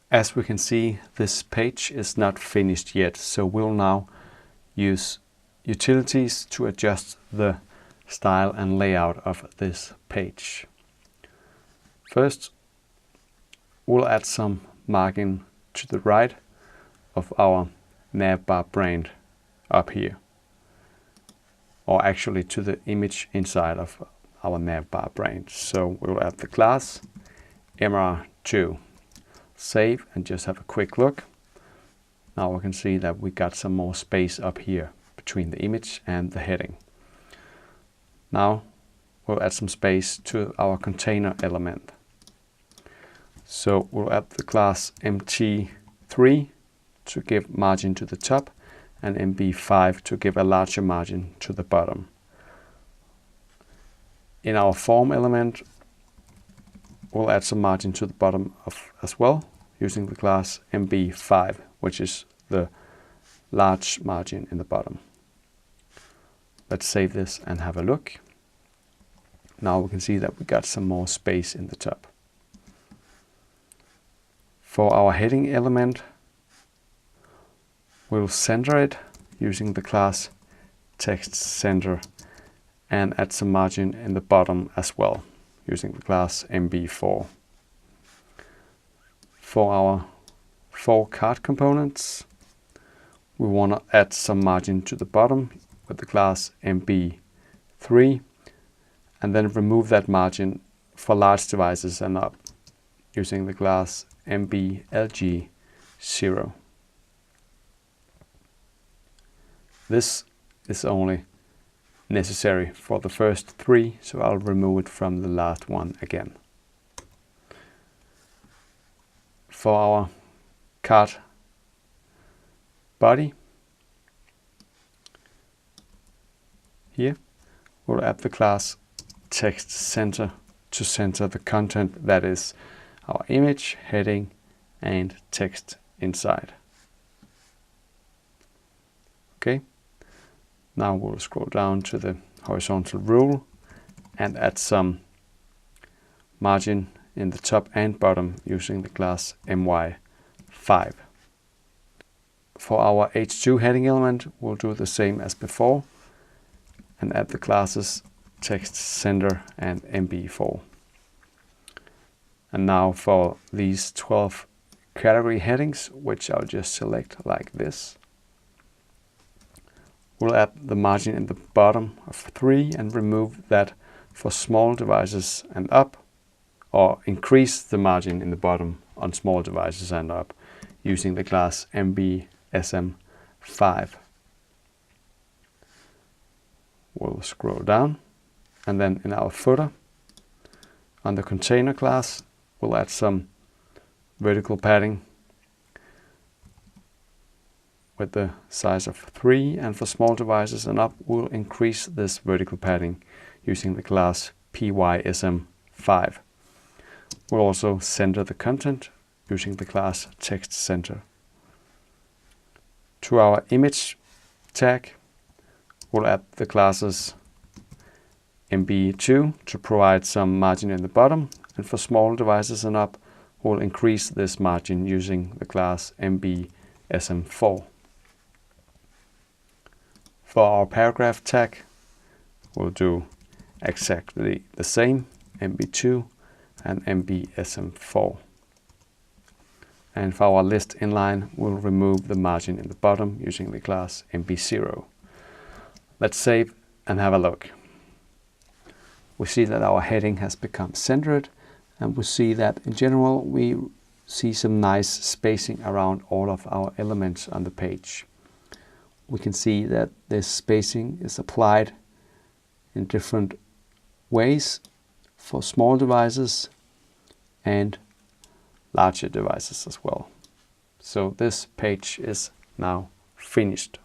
As we can see, this page is not finished yet, so we'll now use utilities to adjust the style and layout of this page. First, we'll add some margin to the right of our navbar brand up here, or actually to the image inside of our navbar brand. So we'll add the class MR2. Save and just have a quick look. Now we can see that we got some more space up here between the image and the heading. Now we'll add some space to our container element. So we'll add the class MT3 to give margin to the top and MB5 to give a larger margin to the bottom. In our form element, we'll add some margin to the bottom as well, using the class MB5, which is the large margin in the bottom. Let's save this and have a look. Now we can see that we got some more space in the top. For our heading element, we'll center it using the class text center and add some margin in the bottom as well, using the class MB4. For our 4 card components, we want to add some margin to the bottom with the class MB3, and then remove that margin for large devices and up using the class MBLG0. This is only necessary for the first 3, so I'll remove it from the last one again. For our card body, here we'll add the class text center to center the content, that is our image, heading and text inside. Okay, now we'll scroll down to the horizontal rule and add some margin in the top and bottom using the class MY5. For our H2 heading element, we'll do the same as before and add the classes text center and MB4. And now for these 12 category headings, which I'll just select like this, we'll add the margin in the bottom of 3 and remove that for small devices and up, or increase the margin in the bottom on small devices and up using the class MBSM5. We'll scroll down, and then in our footer, on the container class, we'll add some vertical padding with the size of 3, and for small devices and up, we'll increase this vertical padding using the class PYSM5. We'll also center the content using the class text center. To our image tag, we'll add the classes MB2 to provide some margin in the bottom, and for small devices and up, we'll increase this margin using the class MBSM4. For our paragraph tag, we'll do exactly the same, MB2 and MBSM4. And for our list inline, we'll remove the margin in the bottom using the class MB0. Let's save and have a look. We see that our heading has become centered, and we see that in general we see some nice spacing around all of our elements on the page. We can see that this spacing is applied in different ways for small devices and larger devices as well. So this page is now finished.